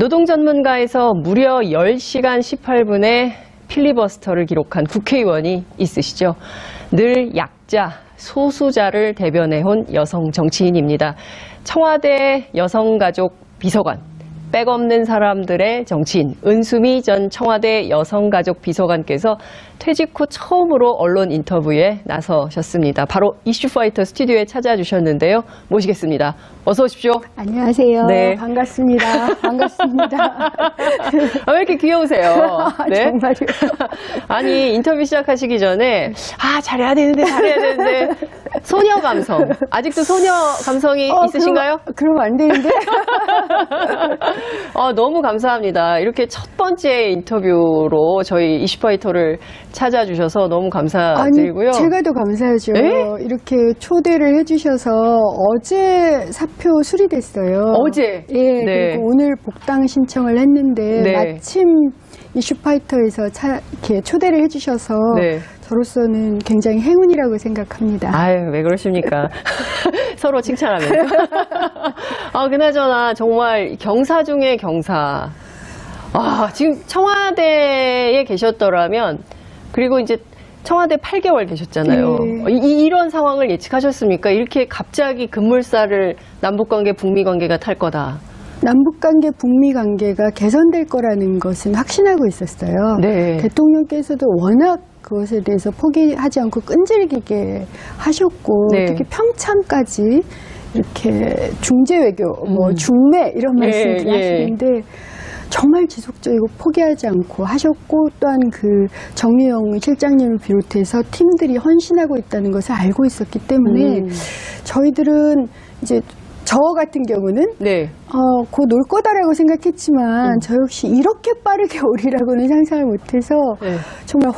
노동 전문가에서 무려 10시간 18분의 필리버스터를 기록한 국회의원이 있으시죠. 늘 약자, 소수자를 대변해온 여성 정치인입니다. 청와대 여성가족 비서관, 백없는 사람들의 정치인 은수미 전 청와대 여성가족 비서관께서 퇴직 후 처음으로 언론 인터뷰에 나서셨습니다. 바로 이슈파이터 스튜디오에 찾아주셨는데요. 모시겠습니다. 어서 오십시오. 안녕하세요. 네. 반갑습니다. 반갑습니다. 왜 이렇게 귀여우세요? 네? 정말요. 아니, 인터뷰 시작하시기 전에 잘해야 되는데 소녀 감성. 아직도 소녀 감성이 있으신가요? 그러면 안 되는데. 너무 감사합니다. 이렇게 첫 번째 인터뷰로 저희 이슈파이터를 찾아주셔서 너무 감사드리고요. 아니, 제가 더 감사하죠. 네? 이렇게 초대를 해주셔서 어제 사표 수리됐어요. 어제? 예, 네. 그리고 오늘 복당 신청을 했는데 네. 마침 이슈파이터에서 이렇게 초대를 해주셔서 네. 저로서는 굉장히 행운이라고 생각합니다. 아유, 왜 그러십니까? 서로 칭찬하면서. 그나저나 정말 경사 중에 경사. 지금 청와대에 계셨더라면, 그리고 이제 청와대 8개월 계셨잖아요. 네. 이런 상황을 예측하셨습니까? 이렇게 갑자기 급물살을 남북관계, 북미관계가 탈 거다. 남북관계, 북미관계가 개선될 거라는 것은 확신하고 있었어요. 네. 대통령께서도 워낙 그것에 대해서 포기하지 않고 끈질기게 하셨고, 네. 특히 평창까지 이렇게 중재외교, 중매 이런 말씀들 하시는데 정말 지속적이고 포기하지 않고 하셨고, 또한 그 정유영 실장님을 비롯해서 팀들이 헌신하고 있다는 것을 알고 있었기 때문에 저희들은 이제 저 같은 경우는 곧 올 거다라고 생각했지만 저 역시 이렇게 빠르게 오리라고는 상상을 못해서 정말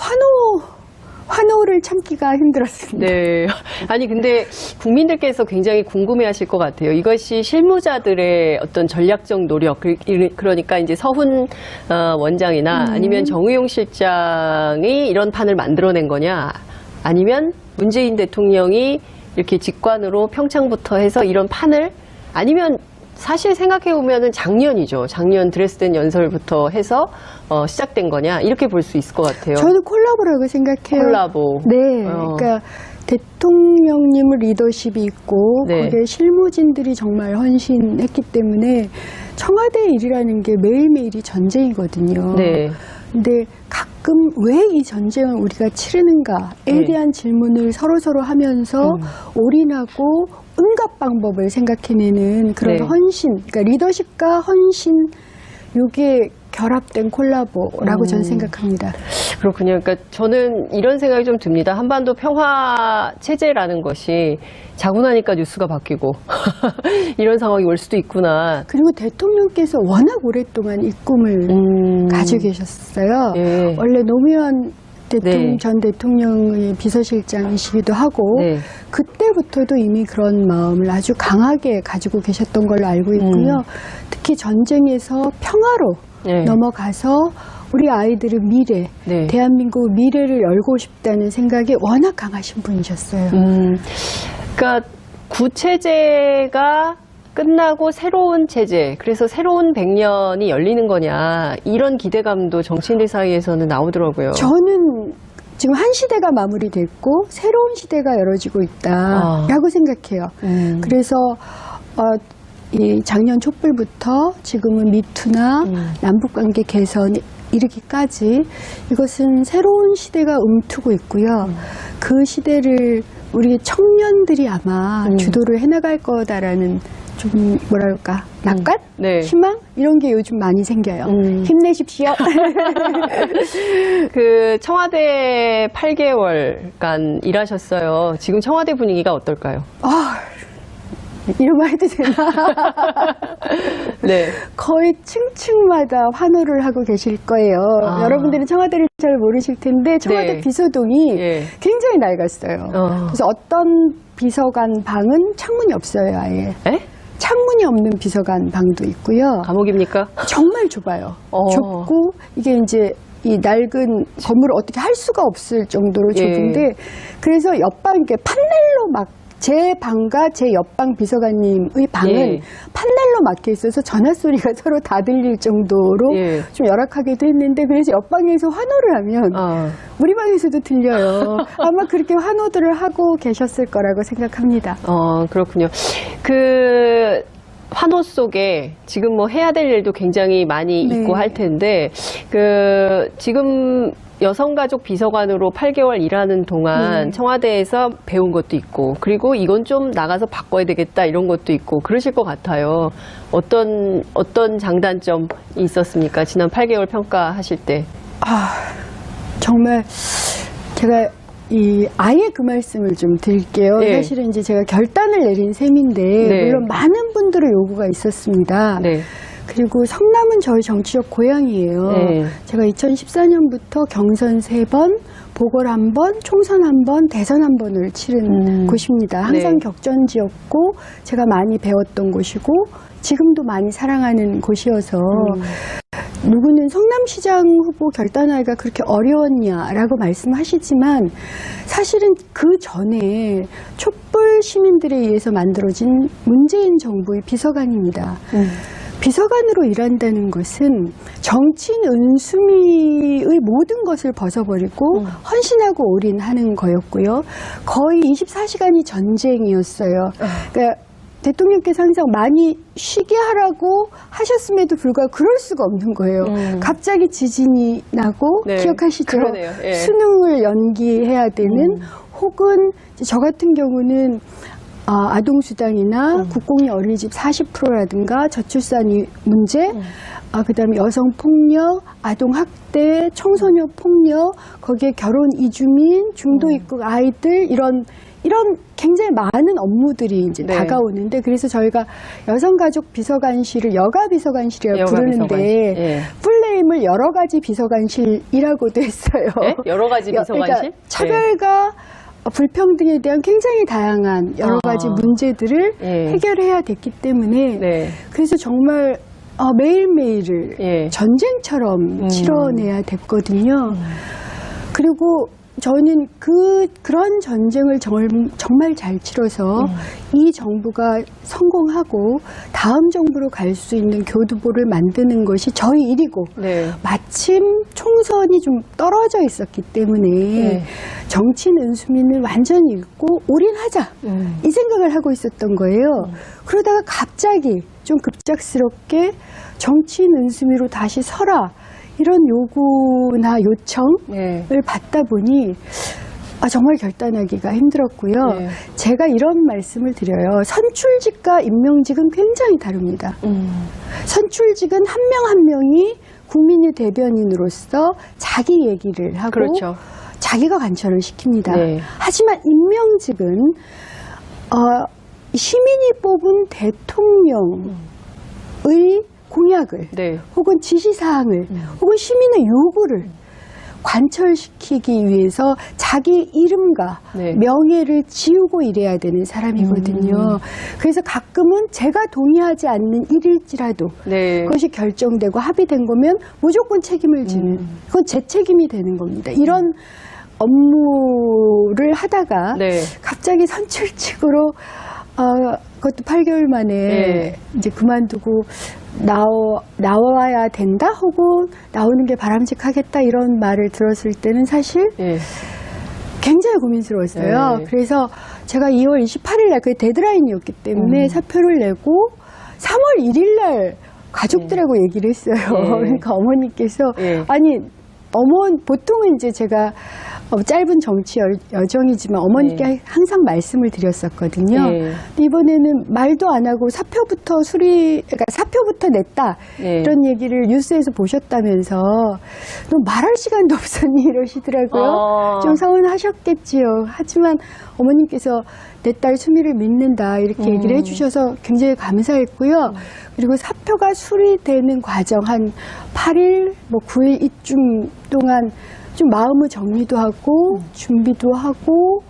환호를 참기가 힘들었습니다. 네. 아니, 근데 국민들께서 굉장히 궁금해 하실 것 같아요. 이것이 실무자들의 어떤 전략적 노력, 그러니까 이제 서훈 원장이나 아니면 정의용 실장이 이런 판을 만들어낸 거냐, 아니면 문재인 대통령이 이렇게 직관으로 평창부터 해서 이런 판을, 아니면 사실 생각해보면은 작년이죠. 작년 드레스덴 연설부터 해서 시작된 거냐, 이렇게 볼 수 있을 것 같아요. 저는 콜라보라고 생각해요. 콜라보. 네. 그러니까 대통령님의 리더십이 있고 거기에 실무진들이 정말 헌신했기 때문에 청와대 일이라는 게 매일매일이 전쟁이거든요. 네. 근데 가끔 왜 이 전쟁을 우리가 치르는가에 대한 질문을 서로서로 하면서 올인하고 온갖 방법을 생각해내는 그런 헌신, 그러니까 리더십과 헌신, 요게 결합된 콜라보라고 저는 생각합니다. 그렇군요. 그러니까 저는 이런 생각이 좀 듭니다. 한반도 평화 체제라는 것이 자고 나니까 뉴스가 바뀌고 이런 상황이 올 수도 있구나. 그리고 대통령께서 워낙 오랫동안 이 꿈을 가지고 계셨어요. 원래 노무현 전 대통령의 비서실장이시기도 하고 그때부터도 이미 그런 마음을 아주 강하게 가지고 계셨던 걸로 알고 있고요. 특히 전쟁에서 평화로 넘어가서 우리 아이들의 미래, 대한민국 미래를 열고 싶다는 생각이 워낙 강하신 분이셨어요. 그러니까 구체제가 끝나고 새로운 체제, 그래서 새로운 100년이 열리는 거냐, 이런 기대감도 정치인들 사이에서는 나오더라고요. 저는 지금 한 시대가 마무리됐고 새로운 시대가 열어지고 있다라고 생각해요. 그래서 이 작년 촛불부터 지금은 미투나 남북관계 개선 이르기까지 이것은 새로운 시대가 움트고 있고요. 그 시대를 우리 청년들이 아마 주도를 해나갈 거다라는 좀 뭐랄까 낙관? 희망? 이런 게 요즘 많이 생겨요. 힘내십시오. 그 청와대 8개월간 일하셨어요. 지금 청와대 분위기가 어떨까요? 이런 말 해도 되나? 거의 층층마다 환호를 하고 계실 거예요. 여러분들은 청와대를 잘 모르실 텐데 청와대 비서동이 굉장히 낡았어요. 그래서 어떤 비서관 방은 창문이 없어요, 아예. 창문이 없는 비서관 방도 있고요. 감옥입니까? 정말 좁아요. 좁고 이게 이제 이 낡은 건물을 어떻게 할 수가 없을 정도로 좁은데 그래서 옆방 이렇게 판넬로 막 제 방과 제 옆방 비서관님의 방은 예. 판넬로 막혀 있어서 전화 소리가 서로 다 들릴 정도로 예. 좀 열악하기도 했는데 그래서 옆방에서 환호를 하면 우리 방에서도 들려요. 아마 그렇게 환호들을 하고 계셨을 거라고 생각합니다. 그렇군요. 그 환호 속에 지금 뭐 해야 될 일도 굉장히 많이 네. 있고 할 텐데 지금 여성가족 비서관으로 8개월 일하는 동안 네. 청와대에서 배운 것도 있고 그리고 이건 좀 나가서 바꿔야 되겠다 이런 것도 있고 그러실 것 같아요. 어떤 장단점이 있었습니까? 지난 8개월 평가하실 때. 정말 제가 아예 그 말씀을 좀 드릴게요. 네. 사실은 이제 제가 결단을 내린 셈인데 네. 물론 많은 분들의 요구가 있었습니다. 네. 그리고 성남은 저희 정치적 고향이에요. 네. 제가 2014년부터 경선 3번, 보궐 1번, 총선 1번, 대선 1번을 치른 곳입니다. 항상 네. 격전지였고 제가 많이 배웠던 곳이고 지금도 많이 사랑하는 곳이어서 누구는 성남시장 후보 결단하기가 그렇게 어려웠냐라고 말씀하시지만 사실은 그 전에 촛불 시민들에 의해서 만들어진 문재인 정부의 비서관입니다. 비서관으로 일한다는 것은 정치인 은수미의 모든 것을 벗어버리고 헌신하고 올인하는 거였고요. 거의 24시간이 전쟁이었어요. 그러니까 대통령께서 항상 많이 쉬게 하라고 하셨음에도 불구하고 그럴 수가 없는 거예요. 갑자기 지진이 나고 네, 기억하시죠? 그러네요. 예. 수능을 연기해야 되는 혹은 저 같은 경우는 아동수당이나 국공립 어린이집 40%라든가 저출산 문제, 그다음에 여성폭력, 아동학대, 청소년폭력, 거기에 결혼 이주민, 중도 입국 아이들 이런 굉장히 많은 업무들이 이제 네. 다가오는데 그래서 저희가 여성가족 비서관실을 여가비서관실이라고 부르는데 예. 풀네임을 여러 가지 비서관실이라고도 했어요. 네? 여러 가지 비서관실? 그러니까 차별과 불평등에 대한 굉장히 다양한 여러 가지 문제들을 예. 해결해야 됐기 때문에 네. 그래서 정말 매일매일을 예. 전쟁처럼 치러내야 됐거든요. 그리고 저는 그런 전쟁을 정말 잘 치러서 이 정부가 성공하고 다음 정부로 갈 수 있는 교두보를 만드는 것이 저희 일이고 네. 마침 총선이 좀 떨어져 있었기 때문에 네. 정치인 은수미는 완전히 잃고 올인하자 이 생각을 하고 있었던 거예요. 그러다가 갑자기 좀 급작스럽게 정치인 은수미로 다시 서라 이런 요구나 요청을 받다 보니 정말 결단하기가 힘들었고요. 네. 제가 이런 말씀을 드려요. 선출직과 임명직은 굉장히 다릅니다. 선출직은 한 명 한 명이 국민의 대변인으로서 자기 얘기를 하고 그렇죠. 자기가 관철을 시킵니다. 네. 하지만 임명직은 시민이 뽑은 대통령의 공약을 네. 혹은 지시사항을 혹은 시민의 요구를 관철시키기 위해서 자기 이름과 네. 명예를 지우고 일해야 되는 사람이거든요. 그래서 가끔은 제가 동의하지 않는 일일지라도 네. 그것이 결정되고 합의된 거면 무조건 책임을 지는 그건 제 책임이 되는 겁니다. 이런 업무를 하다가 네. 갑자기 선출직으로 그것도 8개월 만에 네. 이제 그만두고 나와야 된다 혹은 나오는 게 바람직하겠다 이런 말을 들었을 때는 사실 예. 굉장히 고민스러웠어요. 네. 그래서 제가 2월 28일 날 그게 데드라인이었기 때문에 사표를 내고 3월 1일 날 가족들하고 얘기를 했어요. 그러니까 어머니께서 예. 아니 보통은 이제 제가 짧은 정치 여정이지만 어머니께 항상 말씀을 드렸었거든요. 근데 이번에는 말도 안 하고 그러니까 사표부터 냈다 이런 얘기를 뉴스에서 보셨다면서 너 말할 시간도 없었니 이러시더라고요. 좀 서운하셨겠지요. 하지만 어머님께서 내 딸 수미를 믿는다 이렇게 얘기를 해주셔서 굉장히 감사했고요. 그리고 사표가 수리되는 과정 한 8일, 9일 이쯤 동안 좀 마음의 정리도 하고 준비도 하고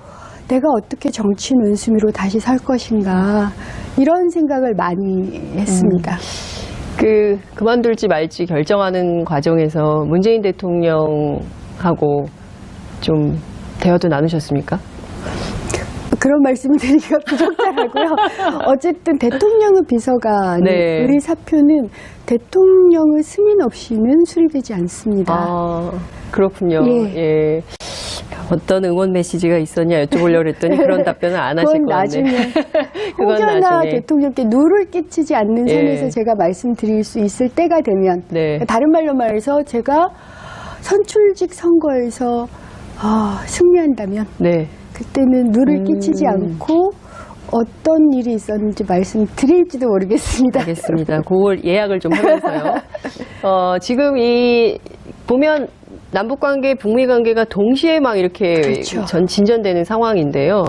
내가 어떻게 정치인 은수미로 다시 살 것인가 이런 생각을 많이 했습니다. 그만둘지 말지 결정하는 과정에서 문재인 대통령하고 좀 대화도 나누셨습니까? 그런 말씀을 드리기가 부적절하고요. 어쨌든 대통령의 비서관의 네. 의사표는 대통령의 승인 없이는 수리되지 않습니다. 아, 그렇군요. 예. 예. 어떤 응원 메시지가 있었냐 여쭤보려고 했더니 그런 답변을 안 하실 것 같네요. 나중에 그건 혹여나 나중에. 대통령께 누를 끼치지 않는 예. 선에서 제가 말씀드릴 수 있을 때가 되면 네. 다른 말로 말해서 제가 선출직 선거에서 승리한다면 네. 그때는 누를 끼치지 않고 어떤 일이 있었는지 말씀드릴지도 모르겠습니다. 알겠습니다. 그걸 예약을 좀 하면서요. 지금 보면 남북관계, 북미관계가 동시에 막 이렇게 그렇죠. 진전되는 상황인데요.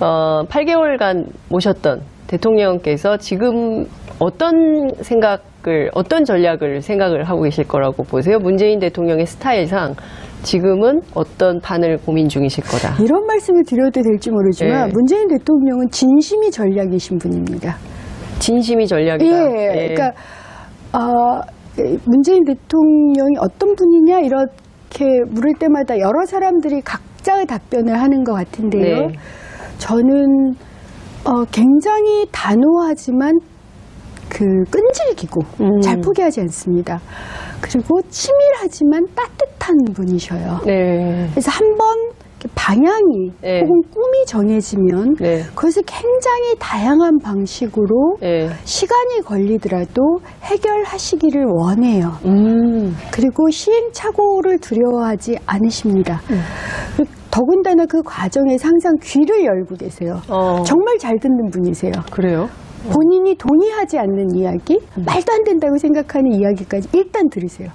8개월간 모셨던 대통령께서 지금 어떤 전략을 생각을 하고 계실 거라고 보세요? 문재인 대통령의 스타일상 지금은 어떤 판을 고민 중이실 거다. 이런 말씀을 드려도 될지 모르지만 예. 문재인 대통령은 진심이 전략이신 분입니다. 진심이 전략이다. 예, 그러니까 문재인 대통령이 어떤 분이냐 이렇게 물을 때마다 여러 사람들이 각자의 답변을 하는 것 같은데요. 네. 저는 굉장히 단호하지만 끈질기고 잘 포기하지 않습니다. 그리고 치밀하지만 따뜻한 분이셔요. 네. 그래서 한번 방향이 네. 혹은 꿈이 정해지면 네. 그것을 굉장히 다양한 방식으로 네. 시간이 걸리더라도 해결하시기를 원해요. 그리고 시행착오를 두려워하지 않으십니다. 더군다나 그 과정에서 항상 귀를 열고 계세요. 정말 잘 듣는 분이세요. 그래요? 본인이 동의하지 않는 이야기, 말도 안 된다고 생각하는 이야기까지 일단 들으세요.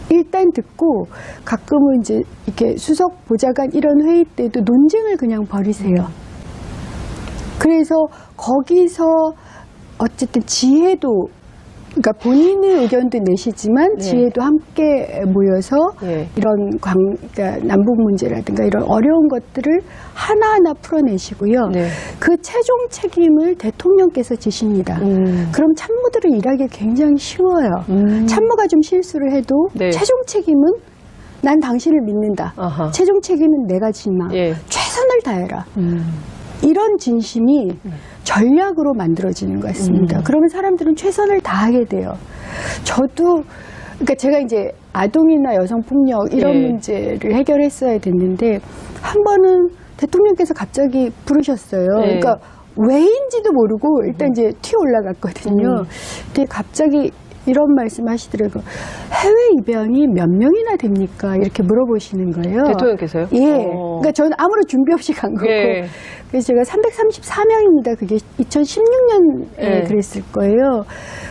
일단 듣고 가끔은 이제 이렇게 수석 보좌관 이런 회의 때도 논쟁을 그냥 벌이세요. 그래서 거기서 어쨌든 지혜도, 그러니까 본인의 의견도 내시지만 네. 지혜도 함께 모여서 네. 이런 그러니까 남북 문제라든가 이런 어려운 것들을 하나하나 풀어내시고요. 네. 그 최종 책임을 대통령께서 지십니다. 그럼 참모들은 일하기 굉장히 쉬워요. 참모가 좀 실수를 해도 네. 최종 책임은 난 당신을 믿는다. 아하. 최종 책임은 내가 지마. 예. 최선을 다해라. 이런 진심이 전략으로 만들어지는 것 같습니다. 그러면 사람들은 최선을 다하게 돼요. 저도, 그러니까 제가 이제 아동이나 여성폭력 이런 예. 문제를 해결했어야 됐는데, 한 번은 대통령께서 갑자기 부르셨어요. 예. 그러니까 왜인지도 모르고 일단 이제 튀어 올라갔거든요. 근데 갑자기 이런 말씀 하시더라고요. 해외 입양이 몇 명이나 됩니까? 이렇게 물어보시는 거예요. 대통령께서요? 예. 그러니까 저는 아무런 준비 없이 간 거고. 예. 그래서 제가 334명입니다. 그게 2016년에 예. 그랬을 거예요.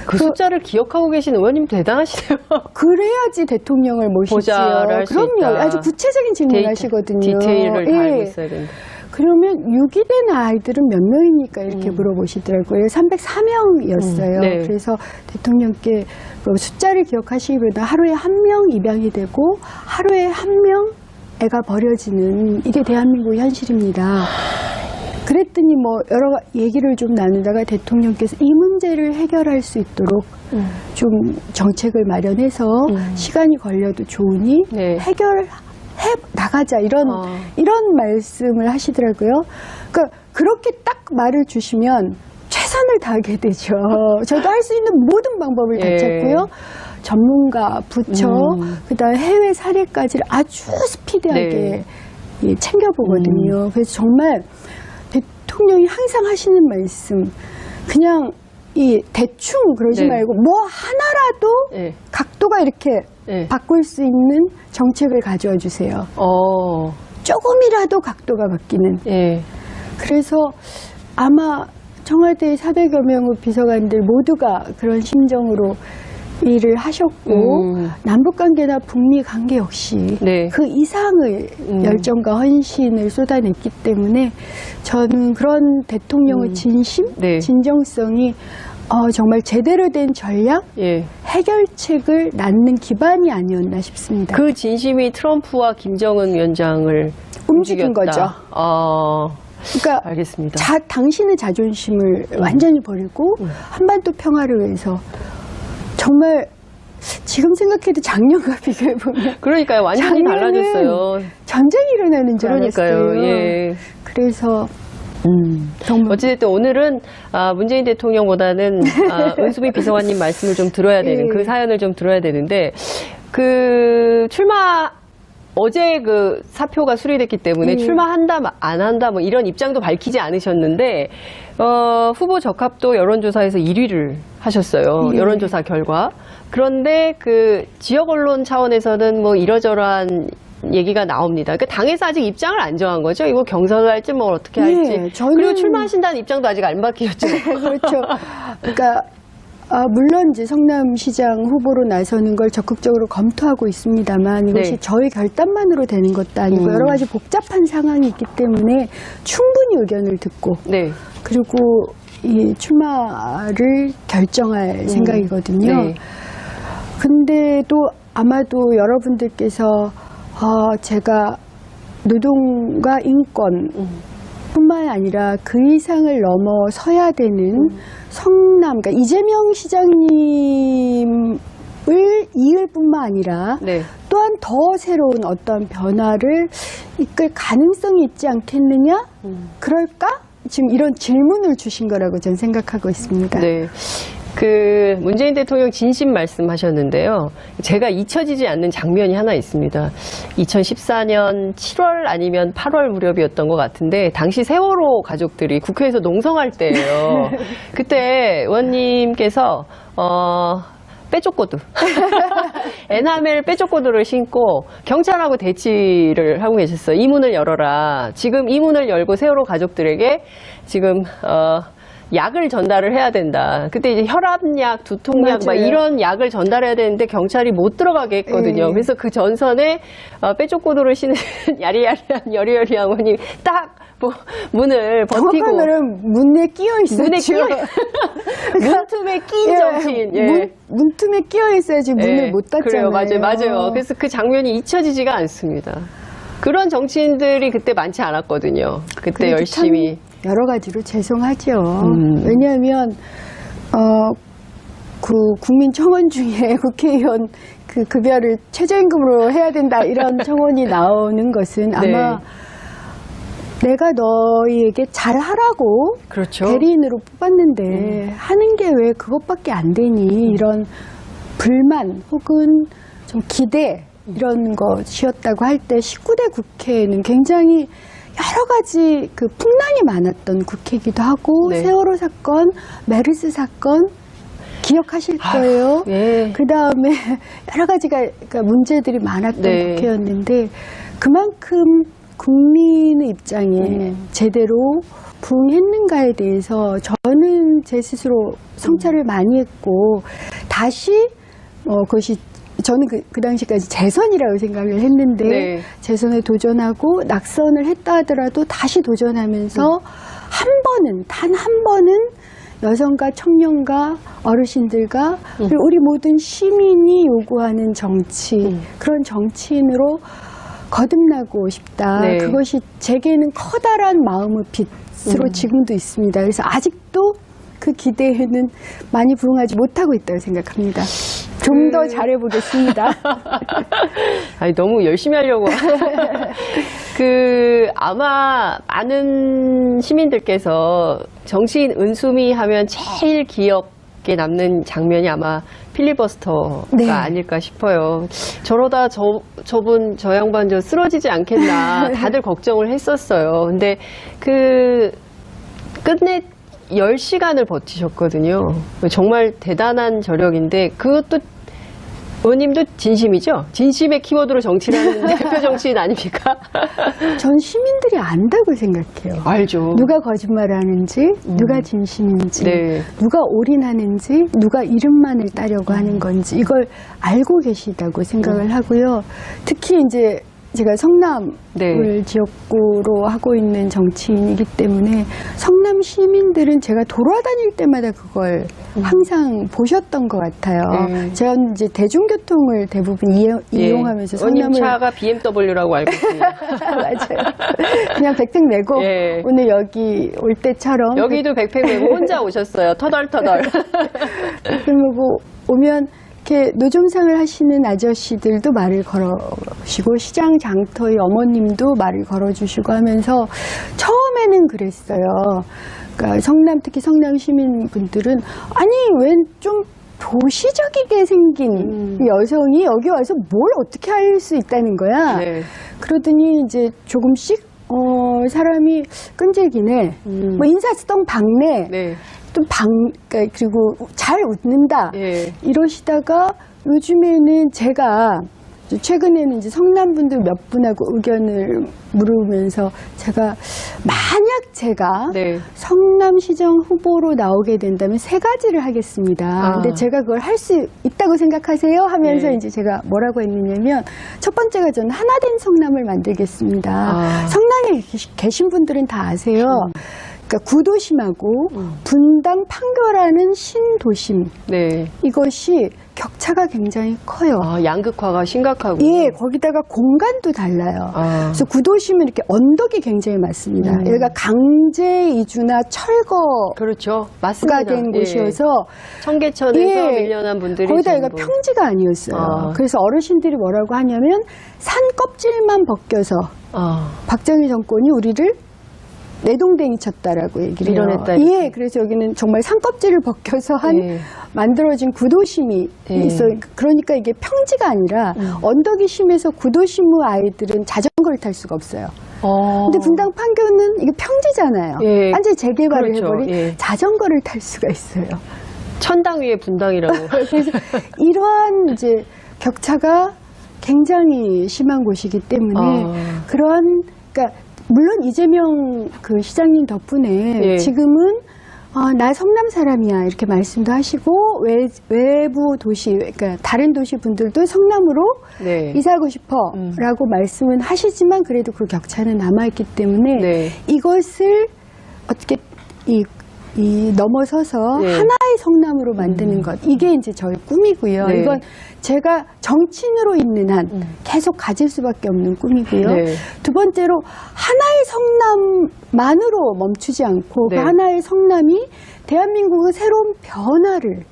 그 숫자를 기억하고 계신 의원님 대단하시네요. 그래야지 대통령을 모시지요. 보좌를 할수 그럼요. 있다. 아주 구체적인 질문을 하시거든요. 디테일을 다 예. 알고 있어야 된다. 그러면 유기된 아이들은 몇 명입니까? 이렇게 물어보시더라고요. 304명이었어요. 네. 그래서 대통령께 그 숫자를 기억하시기보다 하루에 한 명 입양이 되고 하루에 한 명 애가 버려지는 이게 대한민국 현실입니다. 그랬더니 뭐 여러 얘기를 좀 나누다가 대통령께서 이 문제를 해결할 수 있도록 좀 정책을 마련해서 시간이 걸려도 좋으니 네. 해결해 나가자 이런 말씀을 하시더라고요. 그러니까 그렇게 딱 말을 주시면 최선을 다하게 되죠. 저도 할 수 있는 모든 방법을 다 예. 찾고요. 전문가, 부처, 그다음에 해외 사례까지를 아주 스피디하게 네. 예, 챙겨보거든요. 그래서 정말 대통령이 항상 하시는 말씀, 그냥 대충 그러지 네. 말고 뭐 하나라도 예. 각도가 이렇게 예. 바꿀 수 있는 정책을 가져와 주세요. 조금이라도 각도가 바뀌는. 예. 그래서 아마 청와대 400여 명의 비서관들 모두가 그런 심정으로 일을 하셨고 남북관계나 북미관계 역시 네. 그 이상의 열정과 헌신을 쏟아냈기 때문에 저는 그런 대통령의 진심, 네. 진정성이 정말 제대로 된 전략, 예. 해결책을 낳는 기반이 아니었나 싶습니다. 그 진심이 트럼프와 김정은 위원장을 움직인 움직였다. 거죠. 그러니까 알겠습니다. 당신의 자존심을 완전히 버리고 한반도 평화를 위해서 정말 지금 생각해도 작년과 비교해보면 그러니까요. 완전히 작년은 달라졌어요. 전쟁이 일어나는 줄 그러니까요. 알았어요. 예. 그래서 정말. 어찌됐든 오늘은 문재인 대통령보다는 은수미 비서관님 말씀을 좀 들어야 되는, 그 사연을 좀 들어야 되는데, 어제 그 사표가 수리됐기 때문에 출마한다, 안 한다, 뭐 이런 입장도 밝히지 않으셨는데, 후보 적합도 여론조사에서 1위를 하셨어요. 여론조사 결과. 그런데 그 지역 언론 차원에서는 뭐 이러저러한 얘기가 나옵니다. 그러니까 당에서 아직 입장을 안 정한 거죠. 이거 경선을 할지 뭐 어떻게 할지. 그리고 출마하신다는 입장도 아직 안 바뀌었죠. 그렇죠. 그러니까 물론 이제 성남시장 후보로 나서는 걸 적극적으로 검토하고 있습니다만 이것이 저희 결단만으로 되는 것도 아니고 여러 가지 복잡한 상황이 있기 때문에 충분히 의견을 듣고 그리고 이 출마를 결정할 생각이거든요. 근데도 아마도 여러분들께서 제가 노동과 인권 뿐만 아니라 그 이상을 넘어서야 되는 성남, 그러니까 이재명 시장님을 이을 뿐만 아니라 또한 더 새로운 어떤 변화를 이끌 가능성이 있지 않겠느냐? 그럴까? 지금 이런 질문을 주신 거라고 저는 생각하고 있습니다. 네. 문재인 대통령 진심 말씀하셨는데요. 제가 잊혀지지 않는 장면이 하나 있습니다. 2014년 7월 아니면 8월 무렵이었던 것 같은데, 당시 세월호 가족들이 국회에서 농성할 때예요. 그때 의원님께서, 빼쪽고드. 에나멜 빼쪽고드를 신고 경찰하고 대치를 하고 계셨어요. 이 문을 열어라. 지금 이 문을 열고 세월호 가족들에게 지금, 약을 전달을 해야 된다. 그때 이제 혈압약, 두통약, 막 이런 약을 전달해야 되는데 경찰이 못 들어가게 했거든요. 그래서 그 전선에 빼쪽고도를 신은 야리야리한 여리여리한 어머니 딱 문을 버티고. 정확한 말은 문에 끼어 있었죠. 문에 끼어 문틈에 끼인 정치인. 문틈에 끼어 있어야지 문을 못 닫잖아요. 그래요. 맞아요. 그래서 그 장면이 잊혀지지가 않습니다. 그런 정치인들이 그때 많지 않았거든요. 그때 열심히. 여러 가지로 죄송하죠. 왜냐하면 그 국민 청원 중에 국회의원 그 급여를 최저임금으로 해야 된다 이런 청원이 나오는 것은 아마 내가 너희에게 잘하라고 대리인으로 뽑았는데 하는 게 왜 그것밖에 안 되니 이런 불만 혹은 좀 기대 이런 것이었다고 할 때 19대 국회에는 굉장히 여러 가지 그 풍랑이 많았던 국회이기도 하고 세월호 사건, 메르스 사건 기억하실 거예요. 그 다음에 여러 가지가 그러니까 문제들이 많았던 국회였는데 그만큼 국민의 입장에 제대로 부응했는가에 대해서 저는 제 스스로 성찰을 많이 했고 다시 그것이 저는 그 당시까지 재선이라고 생각을 했는데 재선에 도전하고 낙선을 했다 하더라도 다시 도전하면서 단 한 번은 여성과 청년과 어르신들과 그리고 우리 모든 시민이 요구하는 정치 그런 정치인으로 거듭나고 싶다. 그것이 제게는 커다란 마음의 빛으로 지금도 있습니다. 그래서 아직도 그 기대에는 많이 부응하지 못하고 있다고 생각합니다. 좀 더 잘해보겠습니다. 아니, 너무 열심히 하려고. 아마 많은 시민들께서 정치인 은수미 하면 제일 기억에 남는 장면이 아마 필리버스터가 아닐까 싶어요. 저러다 저 양반 쓰러지지 않겠나 다들 걱정을 했었어요. 근데 끝내 10시간을 버티셨거든요. 정말 대단한 저력인데 그것도 의원님도 진심이죠? 진심의 키워드로 정치를 하는 대표 정치인 아닙니까? 전 시민들이 안다고 생각해요. 알죠. 누가 거짓말을 하는지, 누가 진심인지, 누가 올인하는지, 누가 이름만을 따려고 하는 건지 이걸 알고 계시다고 생각을 하고요. 특히 이제 제가 성남을 지역구로 하고 있는 정치인이기 때문에 성남 시민들은 제가 돌아다닐 때마다 그걸 항상 보셨던 것 같아요. 제가 이제 대중교통을 대부분 이용하면서 성남을 차가 BMW라고 알고 있습니다. 맞아요. 그냥 백팩 메고 오늘 여기 올 때처럼 여기도 백팩 메고 혼자 오셨어요. 터덜터덜. 그리고 오면 이렇게 노점상을 하시는 아저씨들도 말을 걸어주시고 시장 장터의 어머님도 말을 걸어주시고 하면서 처음에 처음에는 그랬어요. 그러니까 성남, 특히 성남 시민분들은 아니 웬 좀 도시적이게 생긴 여성이 여기 와서 뭘 어떻게 할 수 있다는 거야. 네. 그러더니 이제 조금씩 사람이 끈질기네. 뭐 인사성 박네. 네. 또 그러니까 그리고 잘 웃는다. 예. 이러시다가 요즘에는 제가 최근에는 이제 성남 분들 몇 분하고 의견을 물으면서 제가 만약 제가 네. 성남시장 후보로 나오게 된다면 3가지를 하겠습니다. 근데 제가 그걸 할 수 있다고 생각하세요? 하면서 네. 이제 제가 뭐라고 했느냐면 첫 번째가 저는 하나된 성남을 만들겠습니다. 성남에 계신 분들은 다 아세요. 그러니까 구도심하고 분당 판교라는 신도심. 네. 이것이 격차가 굉장히 커요. 양극화가 심각하고. 예, 거기다가 공간도 달라요. 그래서 구도심은 이렇게 언덕이 굉장히 많습니다. 여기가 강제 이주나 철거가 그렇죠. 맞습니다. 된 예. 곳이어서 청계천에서 밀려난 분들이 거기다 여기가 전부. 평지가 아니었어요. 그래서 어르신들이 뭐라고 하냐면 산 껍질만 벗겨서 박정희 정권이 우리를 내동댕이 쳤다라고 얘기를 해요. 밀어냈다. 예, 그래서 여기는 정말 산껍질을 벗겨서 만들어진 구도심이 있어. 그러니까 이게 평지가 아니라 언덕이 심해서 구도심의 아이들은 자전거를 탈 수가 없어요. 근데 분당 판교는 이게 평지잖아요. 예. 완전히 재개발을 그렇죠. 해버린 예. 자전거를 탈 수가 있어요. 천당 위에 분당이라고. 그래서 이러한 이제 격차가 굉장히 심한 곳이기 때문에 그러니까 물론 이재명 그 시장님 덕분에 지금은 나 성남 사람이야 이렇게 말씀도 하시고 외부 도시 그러니까 다른 도시 분들도 성남으로 이사하고 싶어라고 말씀은 하시지만 그래도 그 격차는 남아있기 때문에 이것을 어떻게 넘어서서 하나의 성남으로 만드는 것 만드는 이게 이제 저의 꿈이고요. 이건 제가 정치인으로 있는 한 계속 가질 수밖에 없는 꿈이고요. 두 번째로 하나의 성남만으로 멈추지 않고 그 하나의 성남이 대한민국의 새로운 변화를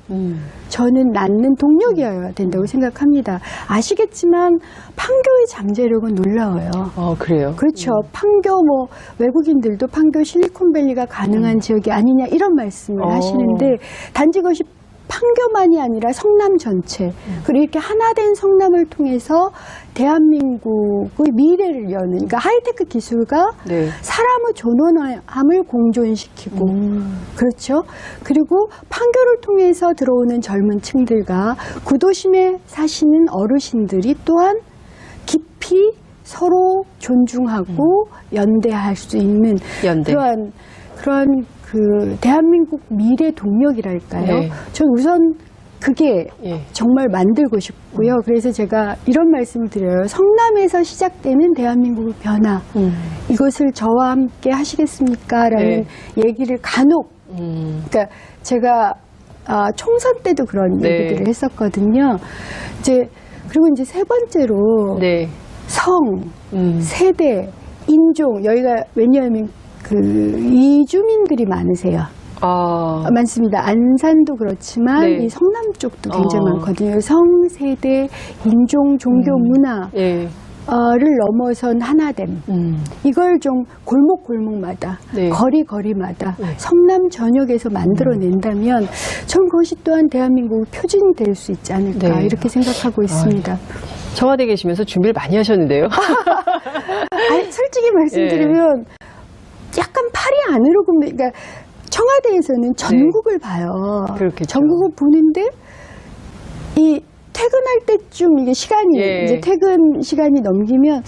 저는 낳는 동력이어야 된다고 생각합니다. 아시겠지만 판교의 잠재력은 놀라워요. 그래요? 그렇죠. 판교 외국인들도 판교 실리콘밸리가 가능한 지역이 아니냐 이런 말씀을 하시는데 단지 그것이 판교만이 아니라 성남 전체 그리고 이렇게 하나된 성남을 통해서 대한민국의 미래를 여는 그러니까 하이테크 기술과 사람의 존엄함을 공존시키고 그렇죠. 그리고 판교를 통해서 들어오는 젊은 층들과 구도심에 사시는 어르신들이 또한 깊이 서로 존중하고 연대할 수 있는 그런 그 대한민국 미래 동력이랄까요. 전 우선 그게 정말 만들고 싶고요. 그래서 제가 이런 말씀을 드려요. 성남에서 시작되는 대한민국의 변화 이것을 저와 함께 하시겠습니까? 라는 얘기를 간혹 그러니까 제가 총선 때도 그런 얘기들을 했었거든요. 그리고 이제 세 번째로 성, 세대, 인종 여기가 왜냐하면 이주민들이 많으세요. 많습니다. 안산도 그렇지만 이 성남 쪽도 굉장히 많거든요. 성, 세대, 인종, 종교, 문화를 넘어선 하나됨. 이걸 좀 골목골목마다 거리마다 성남 전역에서 만들어낸다면 전 그것이 또한 대한민국의 표준이 될 수 있지 않을까 이렇게 생각하고 있습니다. 청와대에 계시면서 준비를 많이 하셨는데요. 솔직히 말씀드리면 약간 팔이 안으로 굽는 그러니까 청와대에서는 전국을 봐요. 그렇겠죠. 전국을 보는데 이 퇴근할 때쯤 이게 시간이 이제 퇴근 시간이 넘기면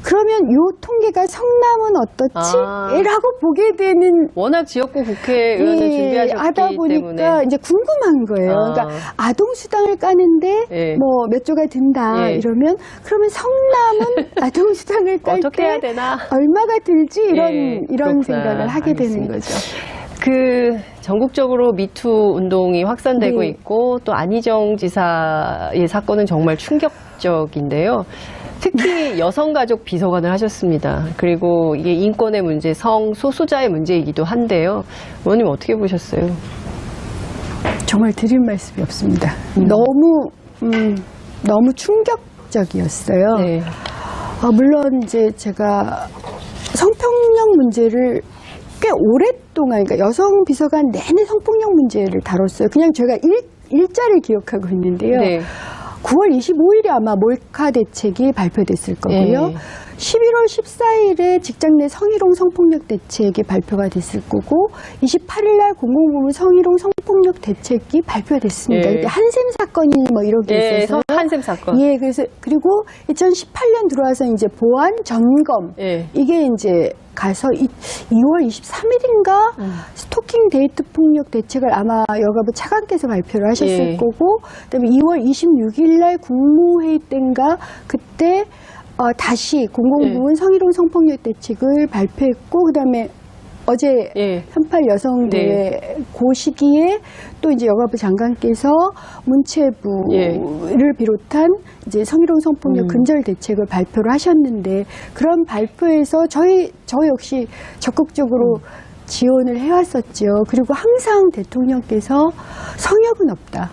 그러면 요 통계가 성남은 어떻지? 라고 보게 되는 워낙 지역구 국회의원을 준비하셨기 하다 보니까 때문에 이제 궁금한 거예요. 그러니까 아동수당을 까는데 뭐 몇 조가 든다 이러면 그러면 성남은 아동수당을 깔 어떻게 때 해야 되나? 얼마가 들지 이런 그렇구나. 생각을 하게 되는 알겠습니다. 거죠. 전국적으로 미투 운동이 확산되고 있고 또 안희정 지사의 사건은 정말 충격적인데요. 특히 여성가족 비서관을 하셨습니다. 그리고 이게 인권의 문제, 성소수자의 문제이기도 한데요. 의원님 어떻게 보셨어요? 정말 드릴 말씀이 없습니다. 너무 충격적이었어요. 물론 이제 제가 성폭력 문제를 꽤 오랫동안, 그러니까 여성 비서관 내내 성폭력 문제를 다뤘어요. 그냥 제가 일자를 기억하고 있는데요. 네. 9월 25일에 아마 몰카 대책이 발표됐을 거고요. 네. 11월 14일에 직장 내 성희롱 성폭력 대책이 발표가 됐을 거고 28일 날 공공부문 성희롱 성폭력 대책이 발표됐습니다. 예. 그때 한샘 사건이 뭐 이런 게 예, 있어서 한샘 사건. 예, 그래서 그리고 2018년 들어와서 이제 보안 점검 예. 이게 이제 가서 2월 23일인가 스토킹 데이트 폭력 대책을 아마 여가부 차관께서 발표를 하셨을 예. 거고 그다음에 2월 26일 날 국무회의 때인가 그때 다시 공공부문 성희롱 성폭력 대책을 발표했고 그다음에 어제 예. 38 여성대회 그 시기에 또 이제 여가부 장관께서 문체부를 비롯한 이제 성희롱 성폭력 근절 대책을 발표를 하셨는데 그런 발표에서 저 역시 적극적으로 지원을 해왔었죠. 그리고 항상 대통령께서 성역은 없다.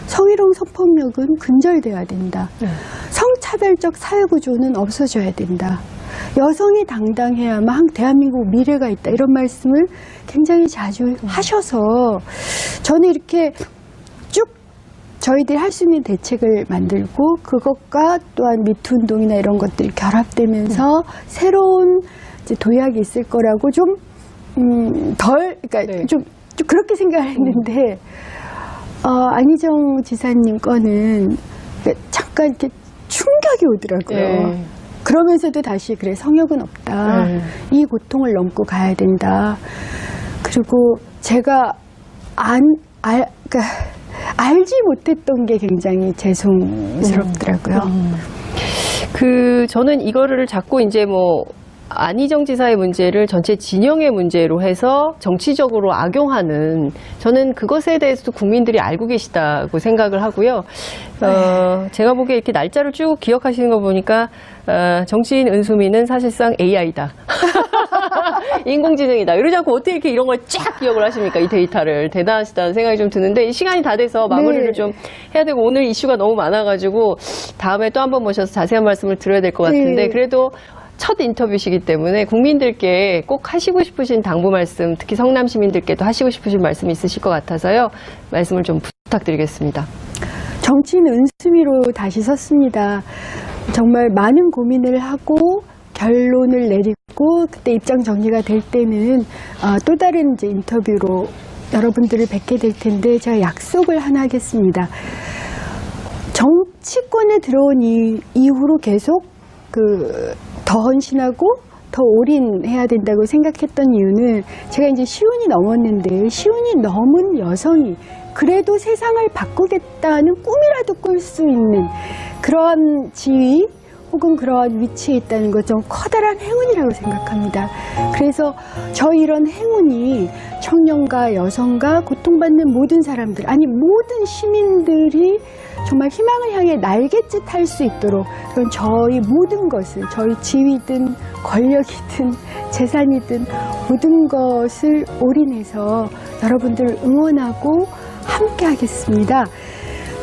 성희롱 성폭력은 근절돼야 된다. 성차별적 사회구조는 없어져야 된다. 여성이 당당해야만 대한민국 미래가 있다. 이런 말씀을 굉장히 자주 하셔서 저는 이렇게 쭉 저희들이 할 수 있는 대책을 만들고 그것과 또한 미투 운동이나 이런 것들이 결합되면서 새로운 이제 도약이 있을 거라고 그러니까 네. 좀 그렇게 생각을 했는데 안희정 지사님 거는 잠깐 이렇게 충격이 오더라고요. 네. 그러면서도 다시 그래 성역은 없다. 이 고통을 넘고 가야 된다. 그리고 제가 그러니까 알지 못했던 게 굉장히 죄송스럽더라고요. 저는 이거를 자꾸 이제 안희정 지사의 문제를 전체 진영의 문제로 해서 정치적으로 악용하는 저는 그것에 대해서도 국민들이 알고 계시다고 생각을 하고요. 제가 보기에 이렇게 날짜를 쭉 기억하시는 거 보니까 정치인 은수미는 사실상 AI다. 인공지능이다. 이러지 않고 어떻게 이렇게 이런 걸 쫙 기억을 하십니까? 이 데이터를. 대단하시다는 생각이 좀 드는데 시간이 다 돼서 마무리를 네. 좀 해야 되고 오늘 이슈가 너무 많아가지고 다음에 또 한 번 모셔서 자세한 말씀을 드려야 될 것 같은데 네. 그래도 첫 인터뷰시기 때문에 국민들께 꼭 하시고 싶으신 당부 말씀, 특히 성남 시민들께도 하시고 싶으신 말씀 있으실 것 같아서요. 말씀을 좀 부탁드리겠습니다. 정치인 은수미로 다시 섰습니다. 정말 많은 고민을 하고 결론을 내리고 그때 입장 정리가 될 때는 또 다른 이제 인터뷰로 여러분들을 뵙게 될 텐데 제가 약속을 하나 하겠습니다. 정치권에 들어온 이후로 계속 더 헌신하고 더 올인해야 된다고 생각했던 이유는 제가 이제 시운이 넘었는데 시운이 넘은 여성이 그래도 세상을 바꾸겠다는 꿈이라도 꿀 수 있는 그런 지위 혹은 그러한 위치에 있다는 것 좀 커다란 행운이라고 생각합니다. 그래서 저 이런 행운이 청년과 여성과 고통받는 모든 사람들, 아니 모든 시민들이 정말 희망을 향해 날갯짓 할 수 있도록 그런 저희 모든 것을, 저희 지위든 권력이든 재산이든 모든 것을 올인해서 여러분들을 응원하고 함께 하겠습니다.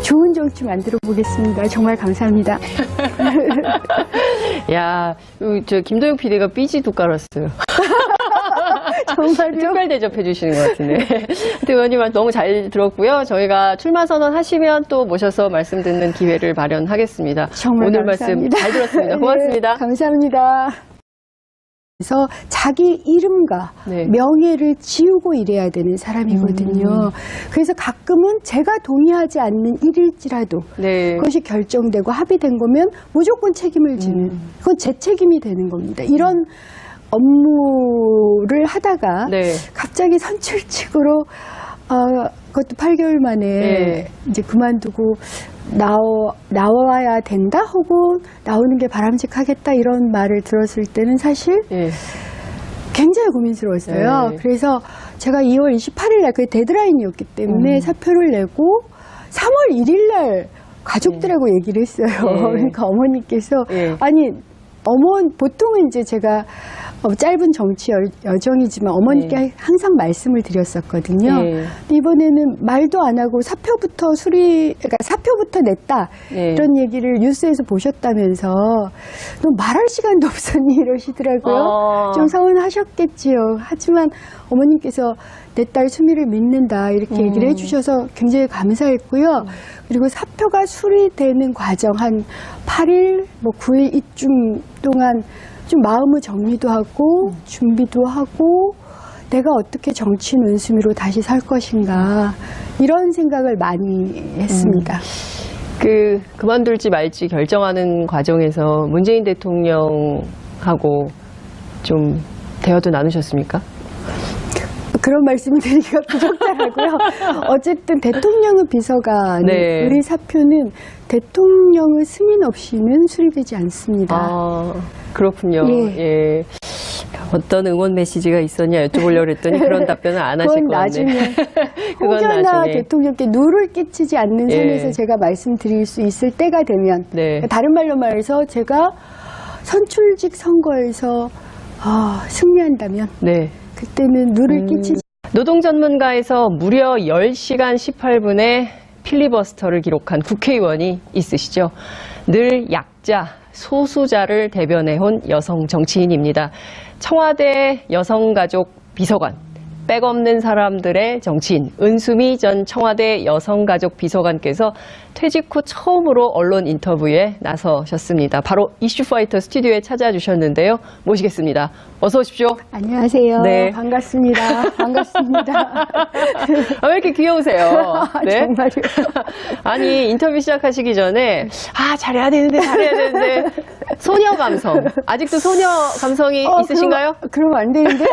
좋은 정치 만들어 보겠습니다. 정말 감사합니다. 야, 저 김도영 PD가 삐지도 깔았어요. 정말요? 특별 대접해 주시는 것 같은데. 의원님 말 너무 잘 들었고요. 저희가 출마 선언 하시면 또 모셔서 말씀 듣는 기회를 마련하겠습니다. 정말 오늘 감사합니다. 말씀 잘 들었습니다. 고맙습니다. 네, 감사합니다. 그래서 자기 이름과 네. 명예를 지우고 일해야 되는 사람이거든요. 그래서 가끔은 제가 동의하지 않는 일일지라도 네. 그것이 결정되고 합의된 거면 무조건 책임을 지는 그건 제 책임이 되는 겁니다. 이런 업무를 하다가 네. 갑자기 선출직으로 그것도 8개월 만에 네. 이제 그만두고 나와야 된다 혹은 나오는 게 바람직하겠다 이런 말을 들었을 때는 사실 네. 굉장히 고민스러웠어요. 네. 그래서 제가 2월 28일 날 그게 데드라인이었기 때문에 사표를 내고 3월 1일 날 가족들하고 얘기를 했어요. 네. 그러니까 어머니께서 네. 아니 보통은 이제 제가 짧은 정치 여정이지만 어머니께 네. 항상 말씀을 드렸었거든요. 네. 근데 이번에는 말도 안 하고 사표부터 그러니까 사표부터 냈다. 네. 이런 얘기를 뉴스에서 보셨다면서 너 말할 시간도 없었니 이러시더라고요. 좀 서운하셨겠지요. 하지만 어머님께서 내 딸 수미를 믿는다 이렇게 얘기를 해주셔서 굉장히 감사했고요. 그리고 사표가 수리되는 과정 한 8일, 9일 이쯤 동안 좀 마음의 정리도 하고 준비도 하고 내가 어떻게 정치인 은수미로 다시 살 것인가 이런 생각을 많이 했습니다. 그만둘지 말지 결정하는 과정에서 문재인 대통령하고 좀 대화도 나누셨습니까? 그런 말씀을 드리기가 부적절하고요. 어쨌든 대통령의 비서관의 네. 의사표는 대통령의 승인 없이는 수리되지 않습니다. 아, 그렇군요. 예. 예. 어떤 응원 메시지가 있었냐 여쭤보려고 했더니 그런 답변을 안 하실 것 같네요. 나중에 그건 혹여나 나중에. 대통령께 누를 끼치지 않는 예. 선에서 제가 말씀드릴 수 있을 때가 되면 네. 다른 말로 말해서 제가 선출직 선거에서 승리한다면 네. 그때는 누를 끼치지 노동전문가에서 무려 10시간 18분의 필리버스터를 기록한 국회의원이 있으시죠. 늘 약자, 소수자를 대변해온 여성 정치인입니다. 청와대 여성가족 비서관, 백 없는 사람들의 정치인 은수미 전 청와대 여성가족 비서관께서 퇴직 후 처음으로 언론 인터뷰에 나서셨습니다. 바로 이슈파이터 스튜디오에 찾아주셨는데요. 모시겠습니다. 어서 오십시오. 안녕하세요. 네. 반갑습니다. 반갑습니다. 왜 이렇게 귀여우세요? 네? 정말요. 아니, 인터뷰 시작하시기 전에, 잘해야 되는데. 소녀 감성. 아직도 소녀 감성이 있으신가요? 그러면 안 되는데.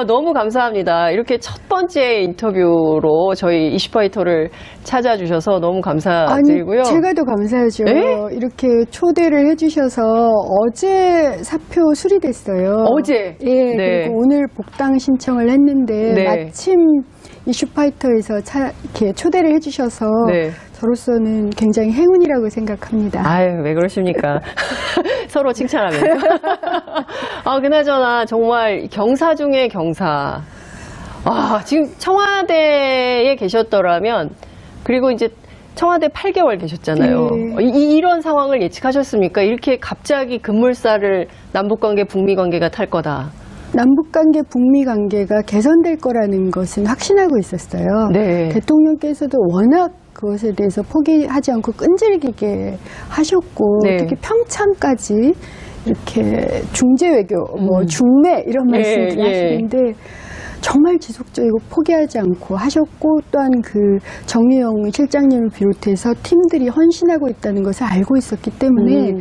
너무 감사합니다. 이렇게 첫 번째 인터뷰로 저희 이슈파이터를 찾아주셔서 너무 감사드리고요. 아니, 제가 더 감사하죠. 네? 이렇게 초대를 해주셔서 어제 사표 수리됐어요. 어제? 예, 네. 그리고 오늘 복당 신청을 했는데 네. 마침 이슈파이터에서 이렇게 초대를 해주셔서 네. 저로서는 굉장히 행운이라고 생각합니다. 아유, 왜 그러십니까? 서로 칭찬하면서. 그나저나 정말 경사 중에 경사. 지금 청와대에 계셨더라면, 그리고 이제 청와대 8개월 계셨잖아요. 네. 이런 상황을 예측하셨습니까? 이렇게 갑자기 급물살을 남북관계, 북미관계가 탈 거다. 남북관계, 북미관계가 개선될 거라는 것은 확신하고 있었어요. 네. 대통령께서도 워낙 그것에 대해서 포기하지 않고 끈질기게 하셨고 네. 특히 평창까지 이렇게 중재외교, 중매 이런 말씀들 하시는데 정말 지속적이고 포기하지 않고 하셨고 또한 그 정유영 실장님을 비롯해서 팀들이 헌신하고 있다는 것을 알고 있었기 때문에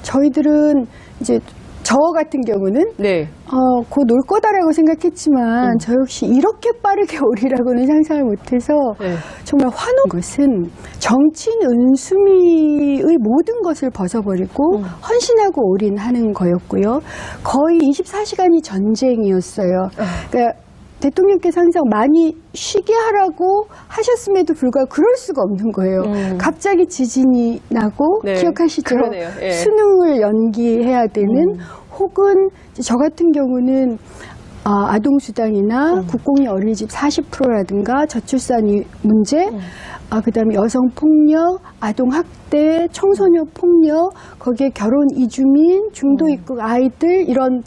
저희들은 이제 저 같은 경우는 네. 곧 올 거다라고 생각했지만 저 역시 이렇게 빠르게 오리라고는 상상을 못해서 네. 정말 환호한 것은 정치인 은수미의 모든 것을 벗어버리고 헌신하고 올인하는 거였고요. 거의 24시간이 전쟁이었어요. 그러니까 대통령께서 항상 많이 쉬게 하라고 하셨음에도 불구하고 그럴 수가 없는 거예요. 갑자기 지진이 나고 네, 기억하시죠? 그러네요. 예. 수능을 연기해야 되는 혹은 저 같은 경우는 아동수당이나 국공립 어린이집 40%라든가 저출산 문제, 그다음에 여성폭력, 아동학대, 청소년폭력, 거기에 결혼 이주민, 중도 입국 아이들 이런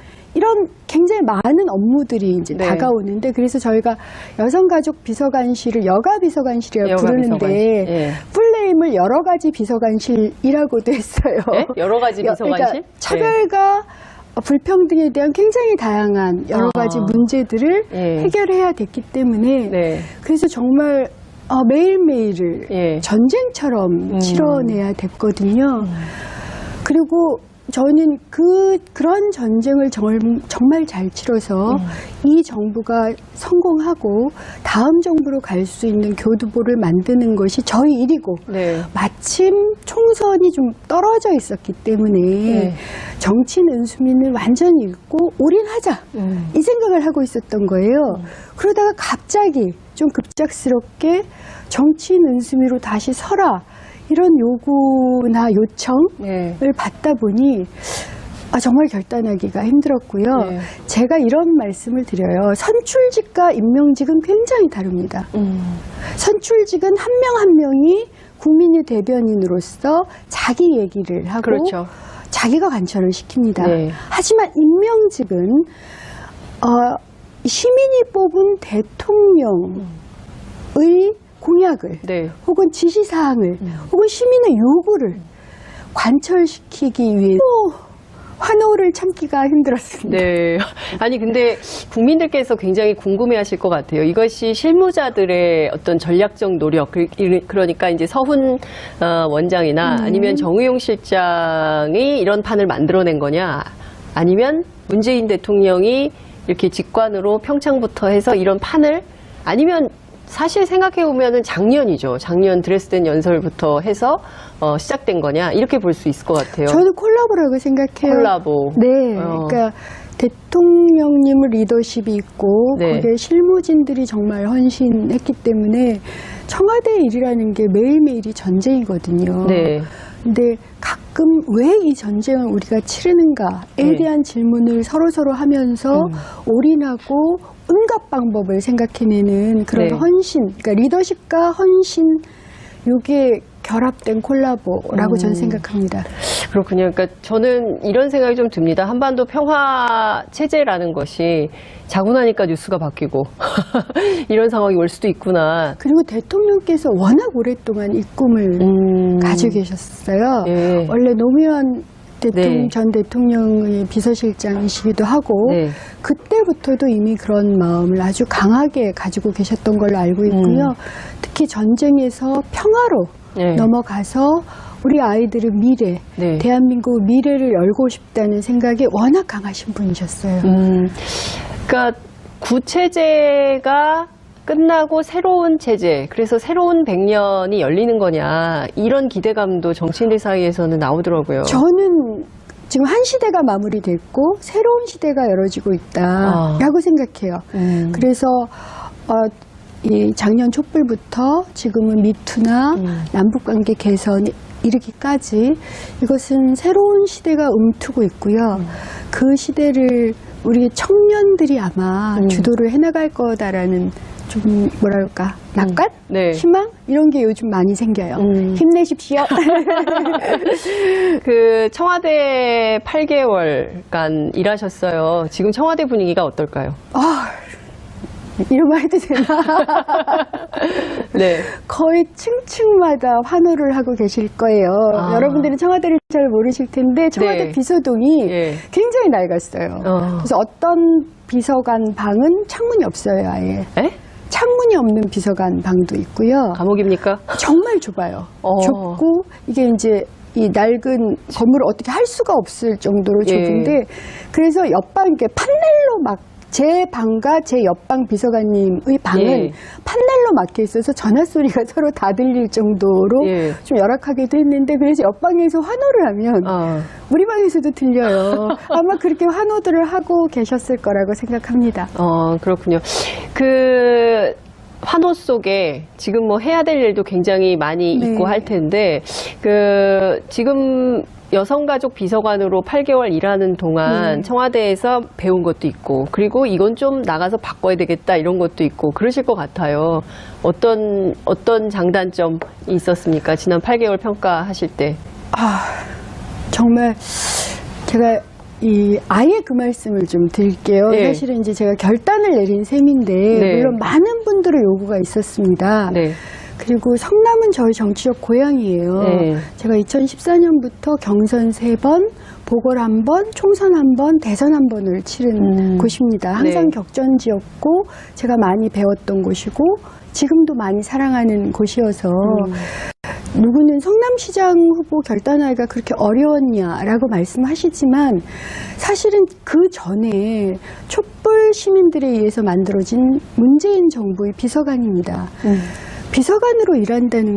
굉장히 많은 업무들이 이제 네. 다가오는데 그래서 저희가 여성가족 비서관실을 여가 비서관실이라고 여가 부르는데 비서관실. 예. 풀네임을 여러 가지 비서관실이라고도 했어요. 네? 여러 가지 비서관실? 그러니까 차별과 불평등에 대한 굉장히 다양한 여러 가지 문제들을 예. 해결해야 됐기 때문에 네. 그래서 정말 매일매일을 예. 전쟁처럼 치러내야 됐거든요. 그리고 저는 그런 전쟁을 정말 잘 치러서 이 정부가 성공하고 다음 정부로 갈 수 있는 교두보를 만드는 것이 저희 일이고 네. 마침 총선이 좀 떨어져 있었기 때문에 네. 정치인 은수미는 완전히 잃고 올인하자 이 생각을 하고 있었던 거예요. 그러다가 갑자기 좀 급작스럽게 정치인 은수미로 다시 서라 이런 요구나 요청을 네. 받다 보니 정말 결단하기가 힘들었고요. 네. 제가 이런 말씀을 드려요. 선출직과 임명직은 굉장히 다릅니다. 선출직은 한 명 한 명이 국민의 대변인으로서 자기 얘기를 하고 그렇죠. 자기가 관철을 시킵니다. 네. 하지만 임명직은 시민이 뽑은 대통령의 공약을 네. 혹은 지시사항을 혹은 시민의 요구를 관철시키기 위해 환호를 참기가 힘들었습니다. 네. 아니, 근데 국민들께서 굉장히 궁금해 하실 것 같아요. 이것이 실무자들의 어떤 전략적 노력, 그러니까 이제 서훈 원장이나 아니면 정의용 실장이 이런 판을 만들어낸 거냐, 아니면 문재인 대통령이 이렇게 직관으로 평창부터 해서 이런 판을, 아니면 사실 생각해보면은 작년이죠. 작년 드레스덴 연설부터 해서 시작된 거냐, 이렇게 볼 수 있을 것 같아요. 저는 콜라보라고 생각해요. 콜라보. 네. 그러니까 대통령님의 리더십이 있고 네. 거기에 실무진들이 정말 헌신했기 때문에 청와대 일이라는 게 매일매일이 전쟁이거든요. 네. 근데 가끔 왜 이 전쟁을 우리가 치르는가에 네. 대한 질문을 서로서로 하면서 올인하고 온갖 방법을 생각해내는 그런 네. 헌신, 그러니까 리더십과 헌신, 요게 결합된 콜라보라고 저는 생각합니다. 그렇군요. 그러니까 저는 이런 생각이 좀 듭니다. 한반도 평화 체제라는 것이 자고 나니까 뉴스가 바뀌고 이런 상황이 올 수도 있구나. 그리고 대통령께서 워낙 오랫동안 이 꿈을 가지고 계셨어요. 예. 원래 노무현 네. 전 대통령의 비서실장이시기도 하고 네. 그때부터도 이미 그런 마음을 아주 강하게 가지고 계셨던 걸로 알고 있고요. 특히 전쟁에서 평화로 네. 넘어가서 우리 아이들의 미래, 네. 대한민국 미래를 열고 싶다는 생각이 워낙 강하신 분이셨어요. 그러니까 구체제가 끝나고 새로운 체제, 그래서 새로운 100년이 열리는 거냐, 이런 기대감도 정치인들 사이에서는 나오더라고요. 저는 지금 한 시대가 마무리됐고 새로운 시대가 열어지고 있다라고 생각해요. 그래서 이 작년 촛불부터 지금은 미투나 남북관계 개선 이르기까지 이것은 새로운 시대가 움트고 있고요. 그 시대를 우리 청년들이 아마 주도를 해나갈 거다라는 좀 뭐랄까 낙관? 네. 희망? 이런 게 요즘 많이 생겨요. 힘내십시오. 그 청와대 8개월간 일하셨어요. 지금 청와대 분위기가 어떨까요? 이런 말 해도 되나? 네. 거의 층층마다 환호를 하고 계실 거예요. 여러분들은 청와대를 잘 모르실 텐데 청와대 네. 비서동이 예. 굉장히 낡았어요. 그래서 어떤 비서관 방은 창문이 없어요, 아예. 에? 창문이 없는 비서관 방도 있고요. 감옥입니까? 정말 좁아요. 어. 좁고 이게 이제 이 낡은 건물을 어떻게 할 수가 없을 정도로 예. 좁은데 그래서 옆방 이렇게 판넬로 막 제 방과 제 옆방 비서관님의 방은 예. 판넬로 막혀 있어서 전화 소리가 서로 다 들릴 정도로 예. 좀 열악하기도 했는데 그래서 옆방에서 환호를 하면 우리 방에서도 들려요. 아마 그렇게 환호들을 하고 계셨을 거라고 생각합니다. 그렇군요. 그 환호 속에 지금 뭐 해야 될 일도 굉장히 많이 네. 있고 할 텐데, 그 지금 여성가족 비서관으로 8개월 일하는 동안 청와대에서 배운 것도 있고, 그리고 이건 좀 나가서 바꿔야 되겠다 이런 것도 있고 그러실 것 같아요. 어떤 장단점이 있었습니까? 지난 8개월 평가하실 때. 정말 제가 아예 그 말씀을 좀 드릴게요. 네. 사실은 이제 제가 결단을 내린 셈인데 네. 물론 많은 분들의 요구가 있었습니다. 네. 그리고 성남은 저희 정치적 고향이에요. 네. 제가 2014년부터 경선 3번, 보궐 1번, 총선 1번, 대선 1번을 치른 곳입니다. 항상 네. 격전지였고 제가 많이 배웠던 곳이고 지금도 많이 사랑하는 곳이어서 누구는 성남시장 후보 결단하기가 그렇게 어려웠냐라고 말씀하시지만 사실은 그 전에 촛불 시민들에 의해서 만들어진 문재인 정부의 비서관입니다. 비서관으로 일한다는